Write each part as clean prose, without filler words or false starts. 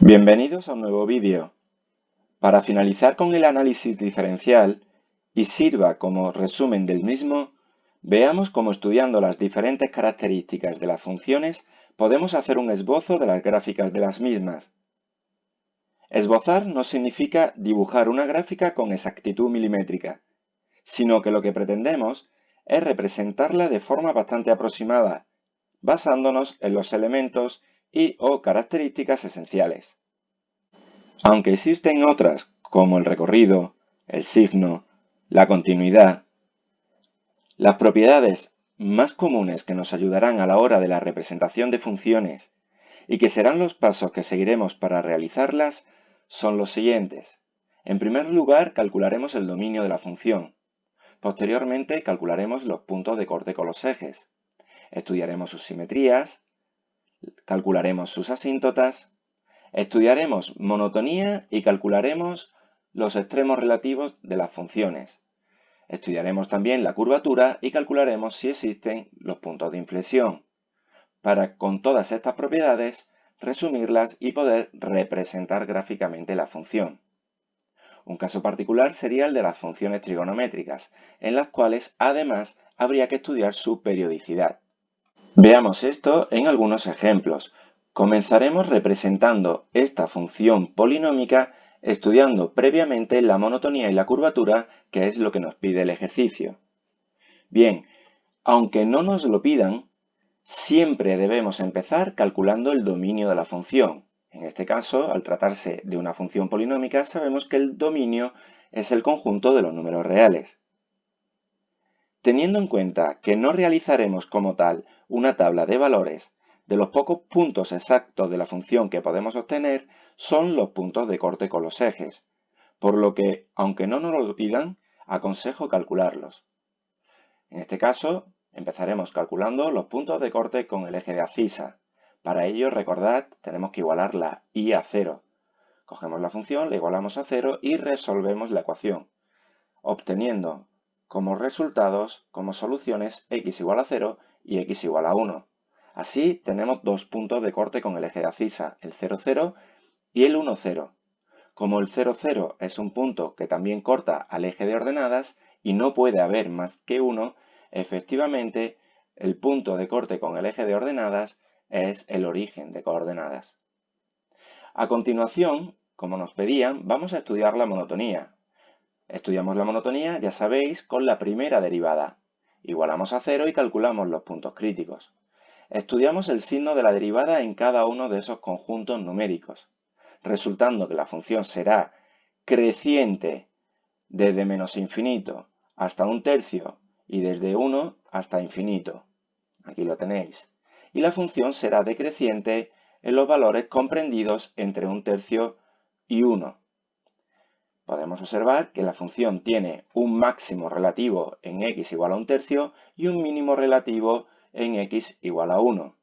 Bienvenidos a un nuevo vídeo. Para finalizar con el análisis diferencial y sirva como resumen del mismo, veamos cómo estudiando las diferentes características de las funciones podemos hacer un esbozo de las gráficas de las mismas. Esbozar no significa dibujar una gráfica con exactitud milimétrica, sino que lo que pretendemos es representarla de forma bastante aproximada, basándonos en los elementos y/o características esenciales. Aunque existen otras, como el recorrido, el signo, la continuidad, las propiedades más comunes que nos ayudarán a la hora de la representación de funciones y que serán los pasos que seguiremos para realizarlas son los siguientes. En primer lugar, calcularemos el dominio de la función. Posteriormente, calcularemos los puntos de corte con los ejes. Estudiaremos sus simetrías, calcularemos sus asíntotas. Estudiaremos monotonía y calcularemos los extremos relativos de las funciones. Estudiaremos también la curvatura y calcularemos si existen los puntos de inflexión, para con todas estas propiedades resumirlas y poder representar gráficamente la función. Un caso particular sería el de las funciones trigonométricas, en las cuales además habría que estudiar su periodicidad. Veamos esto en algunos ejemplos. Comenzaremos representando esta función polinómica estudiando previamente la monotonía y la curvatura, que es lo que nos pide el ejercicio. Bien, aunque no nos lo pidan, siempre debemos empezar calculando el dominio de la función. En este caso, al tratarse de una función polinómica, sabemos que el dominio es el conjunto de los números reales. Teniendo en cuenta que no realizaremos como tal una tabla de valores, de los pocos puntos exactos de la función que podemos obtener son los puntos de corte con los ejes, por lo que, aunque no nos lo pidan, aconsejo calcularlos. En este caso, empezaremos calculando los puntos de corte con el eje de abscisa. Para ello, recordad, tenemos que igualar la y a 0. Cogemos la función, la igualamos a 0 y resolvemos la ecuación, obteniendo como resultados, como soluciones, x igual a 0 y x igual a 1. Así tenemos dos puntos de corte con el eje de abscisa, el 0, 0 y el 1, 0. Como el 0, 0 es un punto que también corta al eje de ordenadas y no puede haber más que uno, efectivamente el punto de corte con el eje de ordenadas es el origen de coordenadas. A continuación, como nos pedían, vamos a estudiar la monotonía. Estudiamos la monotonía, ya sabéis, con la primera derivada. Igualamos a 0 y calculamos los puntos críticos. Estudiamos el signo de la derivada en cada uno de esos conjuntos numéricos, resultando que la función será creciente desde menos infinito hasta un tercio y desde 1 hasta infinito. Aquí lo tenéis. Y la función será decreciente en los valores comprendidos entre un tercio y 1. Podemos observar que la función tiene un máximo relativo en x igual a un tercio y un mínimo relativo en x igual a 1.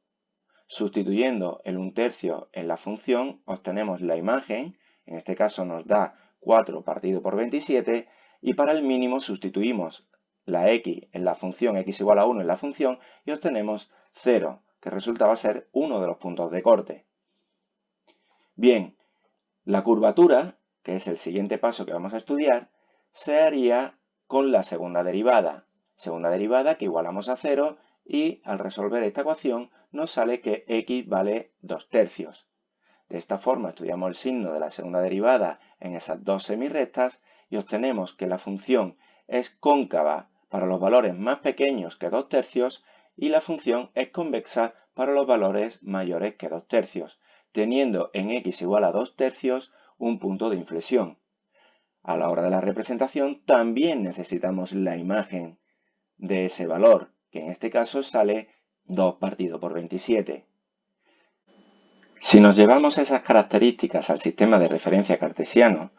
Sustituyendo el 1/3 en la función, obtenemos la imagen, en este caso nos da 4 partido por 27, y para el mínimo sustituimos la x en la función, x igual a 1 en la función, y obtenemos 0, que resultaba ser uno de los puntos de corte. Bien, la curvatura, que es el siguiente paso que vamos a estudiar, se haría con la segunda derivada que igualamos a 0 y al resolver esta ecuación nos sale que x vale 2/3. De esta forma estudiamos el signo de la segunda derivada en esas dos semirrectas y obtenemos que la función es cóncava para los valores más pequeños que 2/3 y la función es convexa para los valores mayores que 2/3, teniendo en x igual a 2/3 un punto de inflexión. A la hora de la representación también necesitamos la imagen de ese valor, que en este caso sale 2 partido por 27. Si nos llevamos esas características al sistema de referencia cartesiano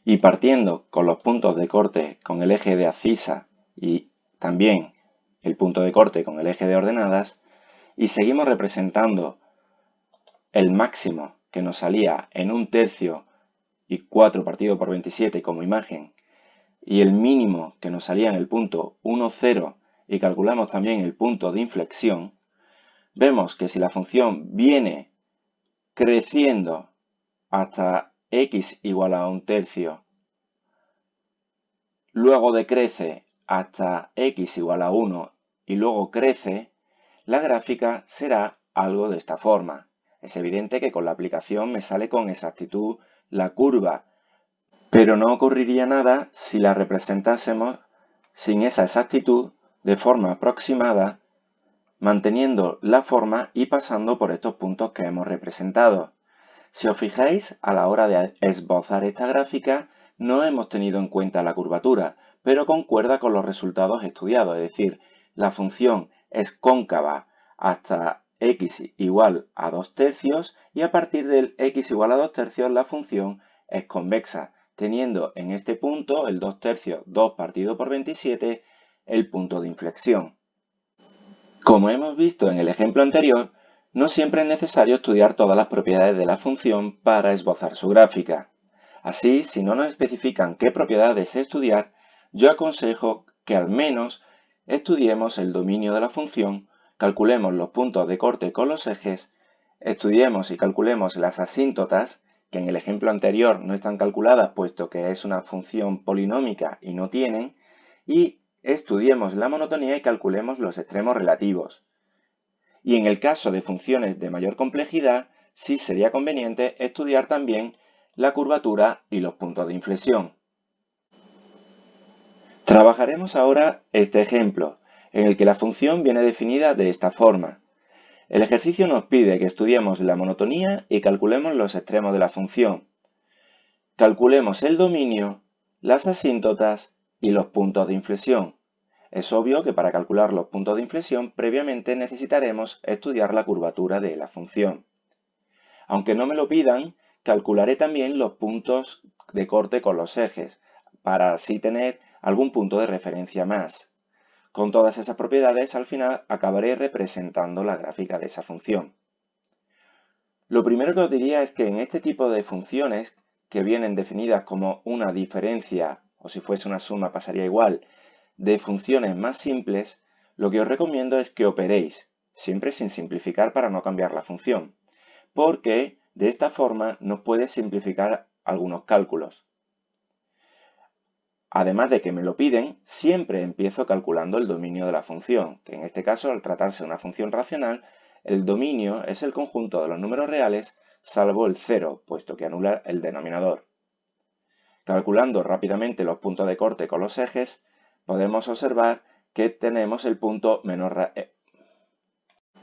y partiendo con los puntos de corte con el eje de abscisa y también el punto de corte con el eje de ordenadas y seguimos representando el máximo que nos salía en 1/3 y 4 partido por 27 como imagen y el mínimo que nos salía en el punto 1, 0 y calculamos también el punto de inflexión, vemos que si la función viene creciendo hasta x igual a 1/3, luego decrece hasta x igual a 1 y luego crece, la gráfica será algo de esta forma. Es evidente que con la aplicación me sale con exactitud la curva, pero no ocurriría nada si la representásemos sin esa exactitud de forma aproximada, manteniendo la forma y pasando por estos puntos que hemos representado. Si os fijáis, a la hora de esbozar esta gráfica no hemos tenido en cuenta la curvatura, pero concuerda con los resultados estudiados, es decir, la función es cóncava hasta x igual a 2/3 y a partir del x igual a 2/3 la función es convexa, teniendo en este punto el 2/3, 2 partido por 27, el punto de inflexión. Como hemos visto en el ejemplo anterior, no siempre es necesario estudiar todas las propiedades de la función para esbozar su gráfica. Así, si no nos especifican qué propiedades estudiar, yo aconsejo que al menos estudiemos el dominio de la función, calculemos los puntos de corte con los ejes, estudiemos y calculemos las asíntotas, que en el ejemplo anterior no están calculadas puesto que es una función polinómica y no tienen, y estudiemos la monotonía y calculemos los extremos relativos. Y en el caso de funciones de mayor complejidad, sí sería conveniente estudiar también la curvatura y los puntos de inflexión. Trabajaremos ahora este ejemplo, en el que la función viene definida de esta forma. El ejercicio nos pide que estudiemos la monotonía y calculemos los extremos de la función. Calculemos el dominio, las asíntotas y los puntos de inflexión. Es obvio que para calcular los puntos de inflexión previamente necesitaremos estudiar la curvatura de la función. Aunque no me lo pidan, calcularé también los puntos de corte con los ejes, para así tener algún punto de referencia más. Con todas esas propiedades, al final acabaré representando la gráfica de esa función. Lo primero que os diría es que en este tipo de funciones, que vienen definidas como una diferencia, o si fuese una suma pasaría igual, de funciones más simples, lo que os recomiendo es que operéis, siempre sin simplificar para no cambiar la función, porque de esta forma nos puede simplificar algunos cálculos. Además de que me lo piden, siempre empiezo calculando el dominio de la función, que en este caso, al tratarse de una función racional, el dominio es el conjunto de los números reales salvo el 0, puesto que anula el denominador. Calculando rápidamente los puntos de corte con los ejes, podemos observar que tenemos el punto menos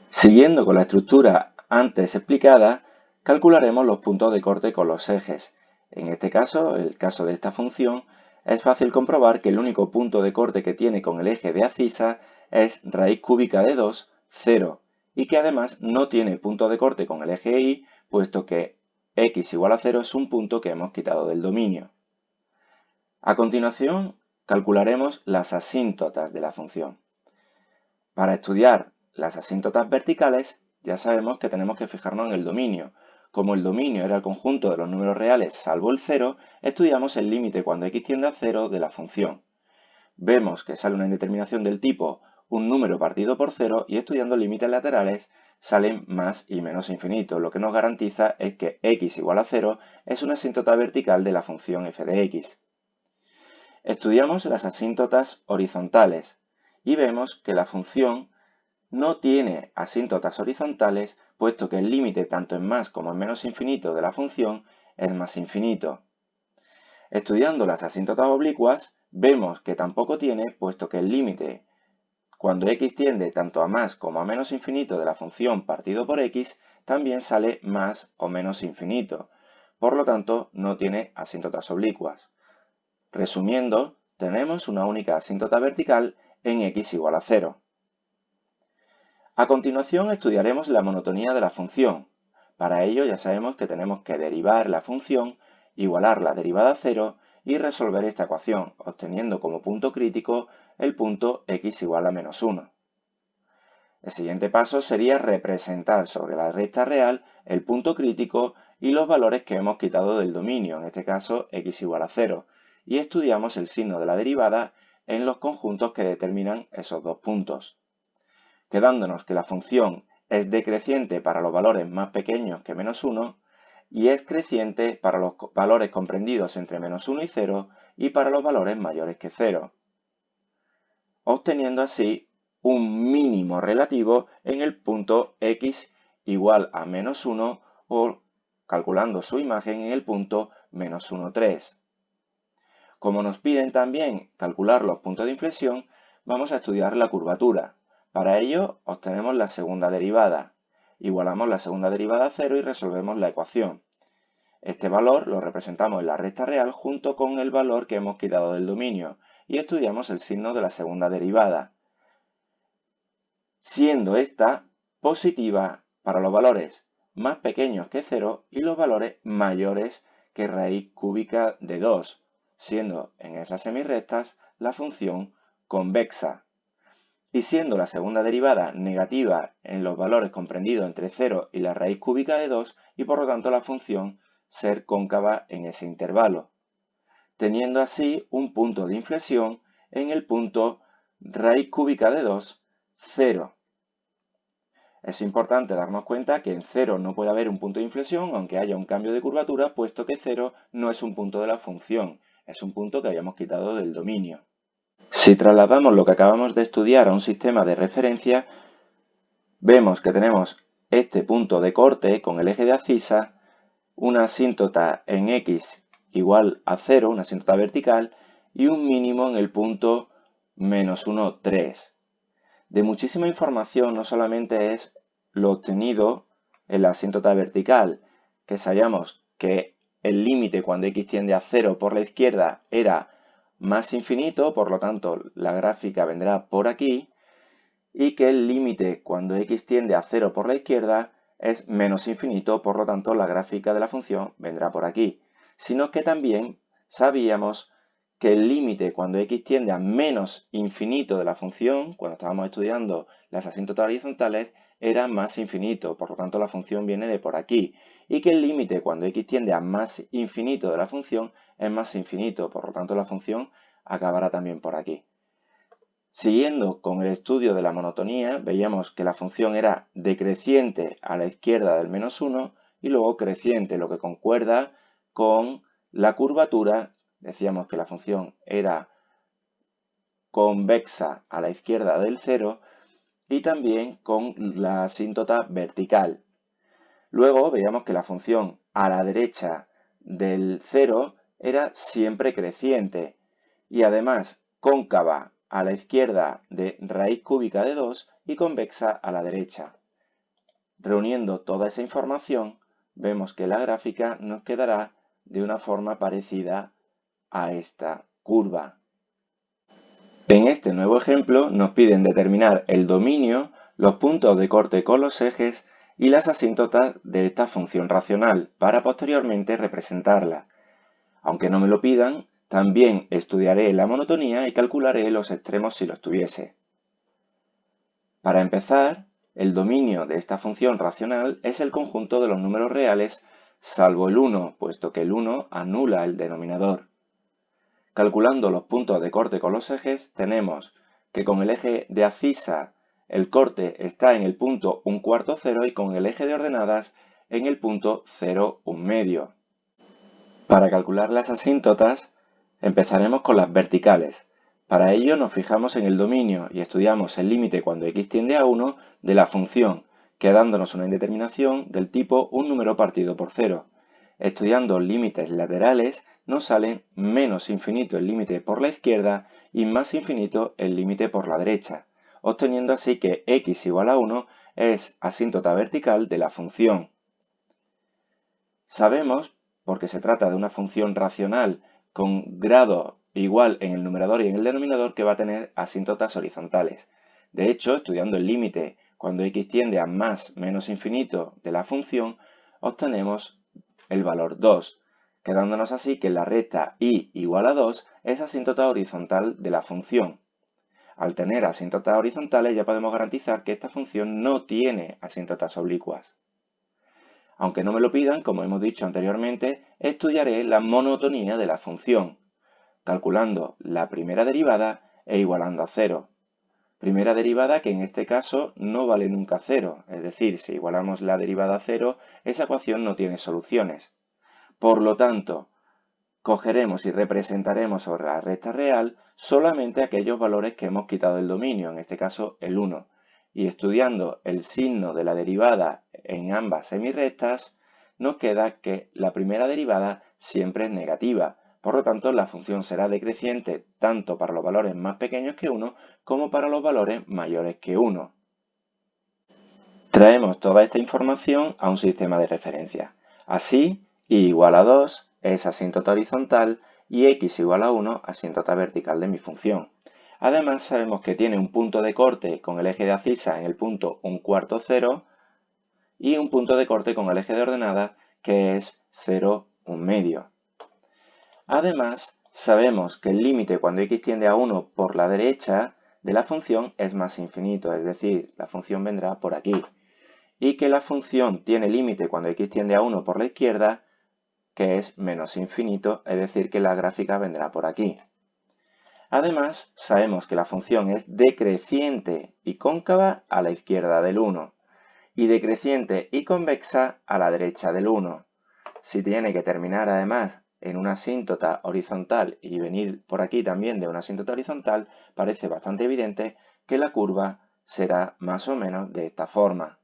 Siguiendo con la estructura antes explicada, calcularemos los puntos de corte con los ejes. En este caso, el caso de esta función, es fácil comprobar que el único punto de corte que tiene con el eje de abscisa es raíz cúbica de 2, 0, y que además no tiene punto de corte con el eje y, puesto que x igual a 0 es un punto que hemos quitado del dominio. A continuación, calcularemos las asíntotas de la función. Para estudiar las asíntotas verticales, ya sabemos que tenemos que fijarnos en el dominio. Como el dominio era el conjunto de los números reales salvo el 0, estudiamos el límite cuando x tiende a 0 de la función. Vemos que sale una indeterminación del tipo un número partido por 0 y estudiando límites laterales salen más y menos infinito. Lo que nos garantiza es que x igual a 0 es una asíntota vertical de la función f de x. Estudiamos las asíntotas horizontales y vemos que la función no tiene asíntotas horizontales, puesto que el límite tanto en más como en menos infinito de la función es más infinito. Estudiando las asíntotas oblicuas, vemos que tampoco tiene, puesto que el límite cuando x tiende tanto a más como a menos infinito de la función partido por x, también sale más o menos infinito. Por lo tanto, no tiene asíntotas oblicuas. Resumiendo, tenemos una única asíntota vertical en x igual a 0. A continuación estudiaremos la monotonía de la función. Para ello ya sabemos que tenemos que derivar la función, igualar la derivada a 0 y resolver esta ecuación, obteniendo como punto crítico el punto x igual a menos 1. El siguiente paso sería representar sobre la recta real el punto crítico y los valores que hemos quitado del dominio, en este caso x igual a 0, y estudiamos el signo de la derivada en los conjuntos que determinan esos dos puntos. Quedándonos que la función es decreciente para los valores más pequeños que menos 1, y es creciente para los valores comprendidos entre -1 y 0 y para los valores mayores que 0, obteniendo así un mínimo relativo en el punto x igual a -1 o calculando su imagen en el punto -1, 3. Como nos piden también calcular los puntos de inflexión, vamos a estudiar la curvatura. Para ello obtenemos la segunda derivada. Igualamos la segunda derivada a 0 y resolvemos la ecuación. Este valor lo representamos en la recta real junto con el valor que hemos quitado del dominio y estudiamos el signo de la segunda derivada, siendo esta positiva para los valores más pequeños que 0 y los valores mayores que raíz cúbica de 2, siendo en esas semirrectas la función convexa, y siendo la segunda derivada negativa en los valores comprendidos entre 0 y la raíz cúbica de 2 y por lo tanto la función ser cóncava en ese intervalo, teniendo así un punto de inflexión en el punto raíz cúbica de 2, 0. Es importante darnos cuenta que en 0 no puede haber un punto de inflexión, aunque haya un cambio de curvatura, puesto que 0 no es un punto de la función, es un punto que hayamos quitado del dominio. Si trasladamos lo que acabamos de estudiar a un sistema de referencia, vemos que tenemos este punto de corte con el eje de abscisa, una asíntota en x igual a 0, una asíntota vertical, y un mínimo en el punto -1, 3. De muchísima información no solamente es lo obtenido en la asíntota vertical, que sabíamos que el límite cuando x tiende a 0 por la izquierda era más infinito, por lo tanto la gráfica vendrá por aquí, y que el límite cuando x tiende a 0 por la izquierda es menos infinito, por lo tanto la gráfica de la función vendrá por aquí, sino que también sabíamos que el límite cuando x tiende a menos infinito de la función, cuando estábamos estudiando las asíntotas horizontales, era más infinito, por lo tanto la función viene de por aquí, y que el límite cuando x tiende a más infinito de la función es más infinito, por lo tanto la función acabará también por aquí. Siguiendo con el estudio de la monotonía, veíamos que la función era decreciente a la izquierda del -1 y luego creciente, lo que concuerda con la curvatura. Decíamos que la función era convexa a la izquierda del 0 y también con la asíntota vertical. Luego veíamos que la función a la derecha del 0 era siempre creciente y además cóncava a la izquierda de raíz cúbica de 2 y convexa a la derecha. Reuniendo toda esa información, vemos que la gráfica nos quedará de una forma parecida a esta curva. En este nuevo ejemplo nos piden determinar el dominio, los puntos de corte con los ejes y las asíntotas de esta función racional para posteriormente representarla. Aunque no me lo pidan, también estudiaré la monotonía y calcularé los extremos si los tuviese. Para empezar, el dominio de esta función racional es el conjunto de los números reales salvo el 1, puesto que el 1 anula el denominador. Calculando los puntos de corte con los ejes, tenemos que con el eje de abscisa el corte está en el punto 1/4, 0 y con el eje de ordenadas en el punto 0, 1/2. Para calcular las asíntotas, empezaremos con las verticales. Para ello nos fijamos en el dominio y estudiamos el límite cuando x tiende a 1 de la función, quedándonos una indeterminación del tipo un número partido por 0. Estudiando límites laterales nos salen menos infinito el límite por la izquierda y más infinito el límite por la derecha, obteniendo así que x igual a 1 es asíntota vertical de la función. Sabemos, porque se trata de una función racional con grado igual en el numerador y en el denominador, que va a tener asíntotas horizontales. De hecho, estudiando el límite cuando x tiende a más menos infinito de la función, obtenemos el valor 2, quedándonos así que la recta y igual a 2 es asíntota horizontal de la función. Al tener asíntotas horizontales ya podemos garantizar que esta función no tiene asíntotas oblicuas. Aunque no me lo pidan, como hemos dicho anteriormente, estudiaré la monotonía de la función, calculando la primera derivada e igualando a 0. Primera derivada que en este caso no vale nunca cero, es decir, si igualamos la derivada a cero, esa ecuación no tiene soluciones. Por lo tanto, cogeremos y representaremos sobre la recta real solamente aquellos valores que hemos quitado del dominio, en este caso el 1. Y estudiando el signo de la derivada en ambas semirrectas, nos queda que la primera derivada siempre es negativa. Por lo tanto, la función será decreciente tanto para los valores más pequeños que 1 como para los valores mayores que 1. Traemos toda esta información a un sistema de referencia. Así, y igual a 2 es asíntota horizontal y x igual a 1 asíntota vertical de mi función. Además, sabemos que tiene un punto de corte con el eje de abscisa en el punto 1/4, 0 y un punto de corte con el eje de ordenadas que es 0, 1/2. Además, sabemos que el límite cuando x tiende a 1 por la derecha de la función es más infinito, es decir, la función vendrá por aquí. Y que la función tiene límite cuando x tiende a 1 por la izquierda, que es menos infinito, es decir, que la gráfica vendrá por aquí. Además, sabemos que la función es decreciente y cóncava a la izquierda del 1 y decreciente y convexa a la derecha del 1. Si tiene que terminar además en una asíntota horizontal y venir por aquí también de una asíntota horizontal, parece bastante evidente que la curva será más o menos de esta forma.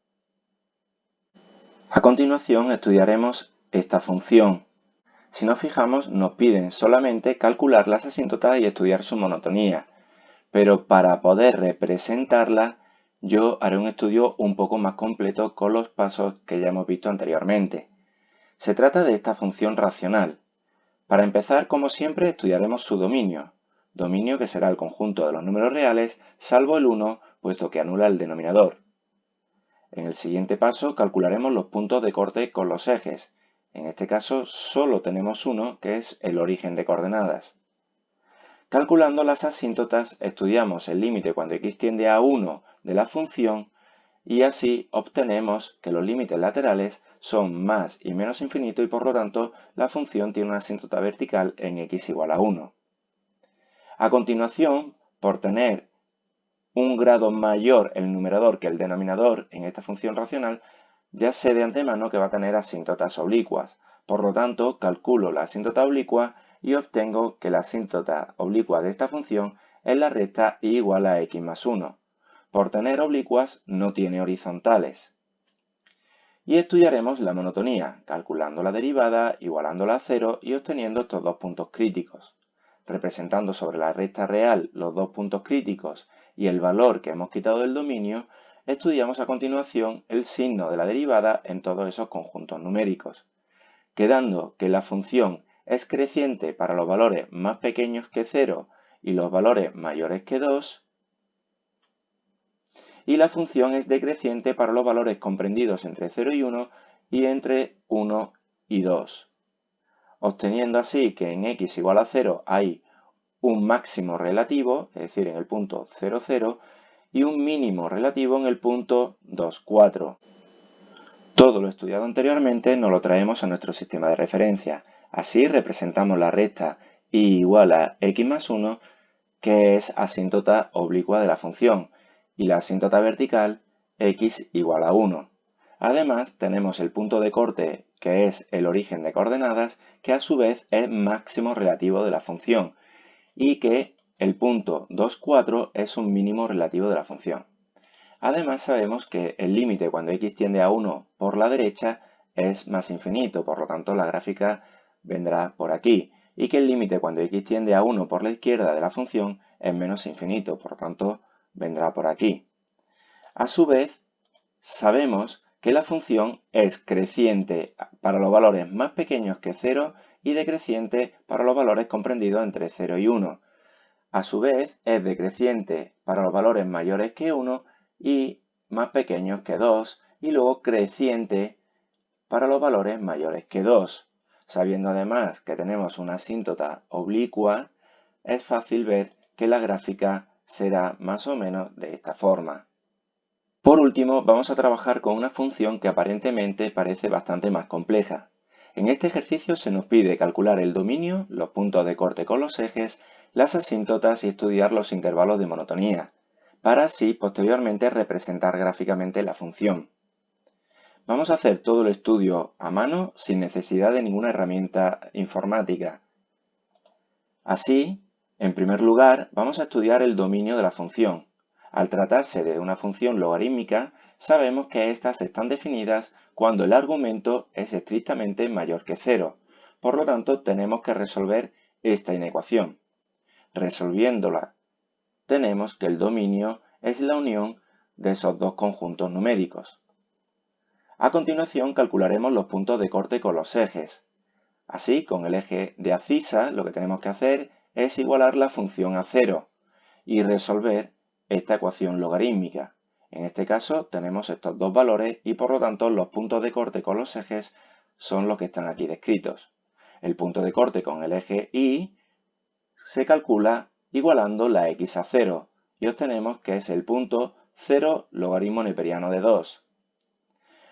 A continuación estudiaremos esta función. Si nos fijamos, nos piden solamente calcular las asíntotas y estudiar su monotonía, pero para poder representarla yo haré un estudio un poco más completo con los pasos que ya hemos visto anteriormente. Se trata de esta función racional. Para empezar, como siempre, estudiaremos su dominio que será el conjunto de los números reales salvo el 1, puesto que anula el denominador. En el siguiente paso calcularemos los puntos de corte con los ejes. En este caso solo tenemos uno, que es el origen de coordenadas. Calculando las asíntotas estudiamos el límite cuando x tiende a 1 de la función y así obtenemos que los límites laterales son más y menos infinito y por lo tanto la función tiene una asíntota vertical en x igual a 1. A continuación, por tener un grado mayor el numerador que el denominador en esta función racional, ya sé de antemano que va a tener asíntotas oblicuas. Por lo tanto, calculo la asíntota oblicua y obtengo que la asíntota oblicua de esta función es la recta y igual a x más 1. Por tener oblicuas no tiene horizontales. Y estudiaremos la monotonía, calculando la derivada, igualándola a 0 y obteniendo estos dos puntos críticos. Representando sobre la recta real los dos puntos críticos y el valor que hemos quitado del dominio, estudiamos a continuación el signo de la derivada en todos esos conjuntos numéricos, quedando que la función es creciente para los valores más pequeños que 0 y los valores mayores que 2, y la función es decreciente para los valores comprendidos entre 0 y 1 y entre 1 y 2, obteniendo así que en x igual a 0 hay un máximo relativo, es decir, en el punto 0, 0, y un mínimo relativo en el punto 2, 4. Todo lo estudiado anteriormente nos lo traemos a nuestro sistema de referencia. Así representamos la recta y igual a x más 1, que es asíntota oblicua de la función, y la asíntota vertical, x igual a 1. Además, tenemos el punto de corte, que es el origen de coordenadas, que a su vez es máximo relativo de la función, y que el punto 2, 4 es un mínimo relativo de la función. Además sabemos que el límite cuando x tiende a 1 por la derecha es más infinito, por lo tanto la gráfica vendrá por aquí, y que el límite cuando x tiende a 1 por la izquierda de la función es menos infinito, por lo tanto vendrá por aquí. A su vez, sabemos que la función es creciente para los valores más pequeños que 0 y decreciente para los valores comprendidos entre 0 y 1. A su vez, es decreciente para los valores mayores que 1 y más pequeños que 2, y luego creciente para los valores mayores que 2. Sabiendo además que tenemos una asíntota oblicua, es fácil ver que la gráfica será más o menos de esta forma. Por último, vamos a trabajar con una función que aparentemente parece bastante más compleja. En este ejercicio se nos pide calcular el dominio, los puntos de corte con los ejes, las asíntotas y estudiar los intervalos de monotonía. para así posteriormente representar gráficamente la función. Vamos a hacer todo el estudio a mano sin necesidad de ninguna herramienta informática. Así, en primer lugar, vamos a estudiar el dominio de la función. Al tratarse de una función logarítmica, sabemos que estas están definidas cuando el argumento es estrictamente mayor que 0. Por lo tanto, tenemos que resolver esta inecuación. Resolviéndola, tenemos que el dominio es la unión de esos dos conjuntos numéricos. A continuación, calcularemos los puntos de corte con los ejes. Así, con el eje de abscisa, lo que tenemos que hacer es igualar la función a 0 y resolver esta ecuación logarítmica. En este caso tenemos estos dos valores y por lo tanto los puntos de corte con los ejes son los que están aquí descritos. El punto de corte con el eje Y se calcula igualando la x a 0 y obtenemos que es el punto 0 logaritmo neperiano de 2.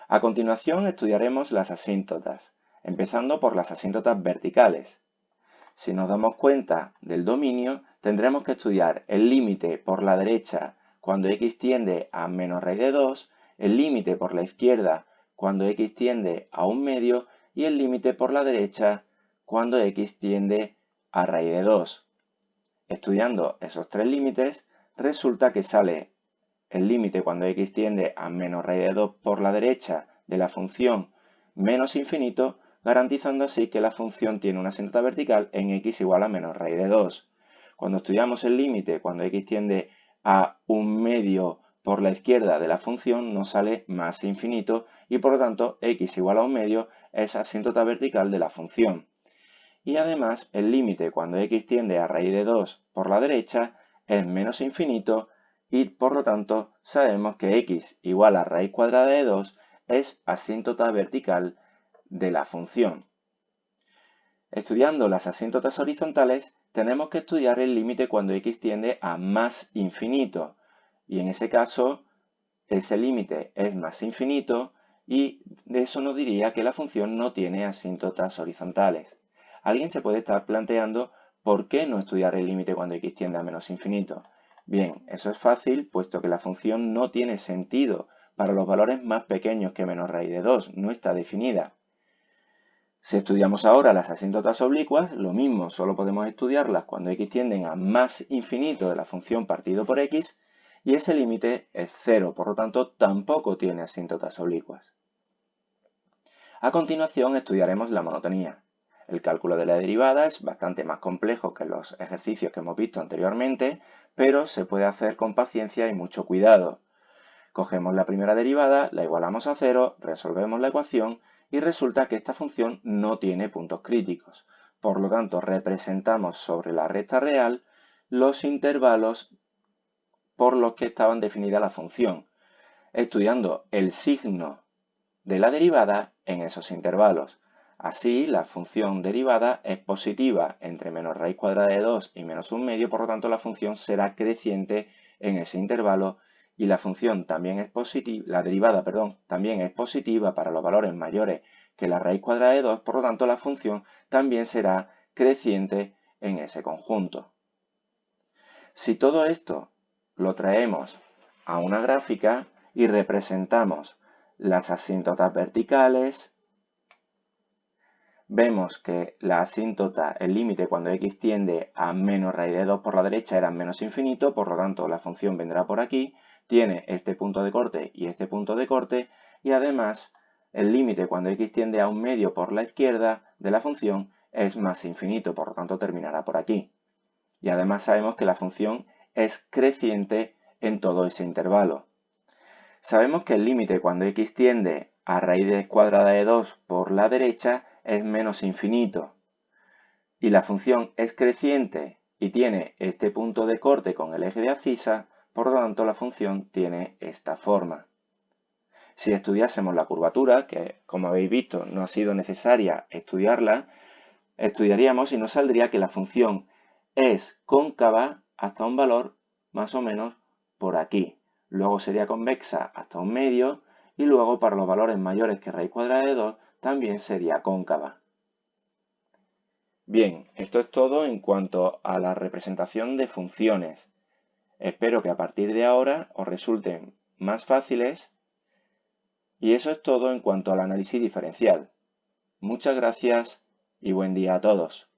A continuación estudiaremos las asíntotas, empezando por las asíntotas verticales. Si nos damos cuenta del dominio, tendremos que estudiar el límite por la derecha cuando x tiende a menos raíz de 2, el límite por la izquierda cuando x tiende a 1/2 y el límite por la derecha cuando x tiende a raíz de 2. Estudiando esos tres límites, resulta que sale el límite cuando x tiende a menos raíz de 2 por la derecha de la función menos infinito, garantizando así que la función tiene una asíntota vertical en x igual a menos raíz de 2. Cuando estudiamos el límite cuando x tiende a 1/2 por la izquierda de la función, nos sale más infinito y por lo tanto x igual a 1/2 es asíntota vertical de la función. Y además el límite cuando x tiende a raíz de 2 por la derecha es menos infinito y por lo tanto sabemos que x igual a raíz cuadrada de 2 es asíntota vertical de la función. Estudiando las asíntotas horizontales tenemos que estudiar el límite cuando x tiende a más infinito y en ese caso ese límite es más infinito y de eso nos diría que la función no tiene asíntotas horizontales. Alguien se puede estar planteando por qué no estudiar el límite cuando x tiende a menos infinito. Bien, eso es fácil puesto que la función no tiene sentido para los valores más pequeños que menos raíz de 2, no está definida. Si estudiamos ahora las asíntotas oblicuas, lo mismo, solo podemos estudiarlas cuando x tienden a más infinito de la función partido por x y ese límite es 0, por lo tanto tampoco tiene asíntotas oblicuas. A continuación estudiaremos la monotonía. El cálculo de la derivada es bastante más complejo que los ejercicios que hemos visto anteriormente, pero se puede hacer con paciencia y mucho cuidado. Cogemos la primera derivada, la igualamos a 0, resolvemos la ecuación y resulta que esta función no tiene puntos críticos. Por lo tanto, representamos sobre la recta real los intervalos por los que estaban definida la función, estudiando el signo de la derivada en esos intervalos. Así, la función derivada es positiva entre menos raíz cuadrada de 2 y menos 1/2, por lo tanto la función será creciente en ese intervalo y la función también es positiva, la derivada, también es positiva para los valores mayores que la raíz cuadrada de 2, por lo tanto la función también será creciente en ese conjunto. Si todo esto lo traemos a una gráfica y representamos las asíntotas verticales, vemos que la asíntota, el límite cuando x tiende a menos raíz de 2 por la derecha era menos infinito, por lo tanto la función vendrá por aquí, tiene este punto de corte y este punto de corte, y además el límite cuando x tiende a 1/2 por la izquierda de la función es más infinito, por lo tanto terminará por aquí. Y además sabemos que la función es creciente en todo ese intervalo. Sabemos que el límite cuando x tiende a raíz cuadrada de 2 por la derecha es menos infinito. Y la función es creciente y tiene este punto de corte con el eje de abscisa, por lo tanto la función tiene esta forma. Si estudiásemos la curvatura, que como habéis visto no ha sido necesaria estudiarla, estudiaríamos y nos saldría que la función es cóncava hasta un valor más o menos por aquí. Luego sería convexa hasta 1/2 y luego para los valores mayores que raíz cuadrada de 2 también sería cóncava. Bien, esto es todo en cuanto a la representación de funciones. Espero que a partir de ahora os resulten más fáciles y eso es todo en cuanto al análisis diferencial. Muchas gracias y buen día a todos.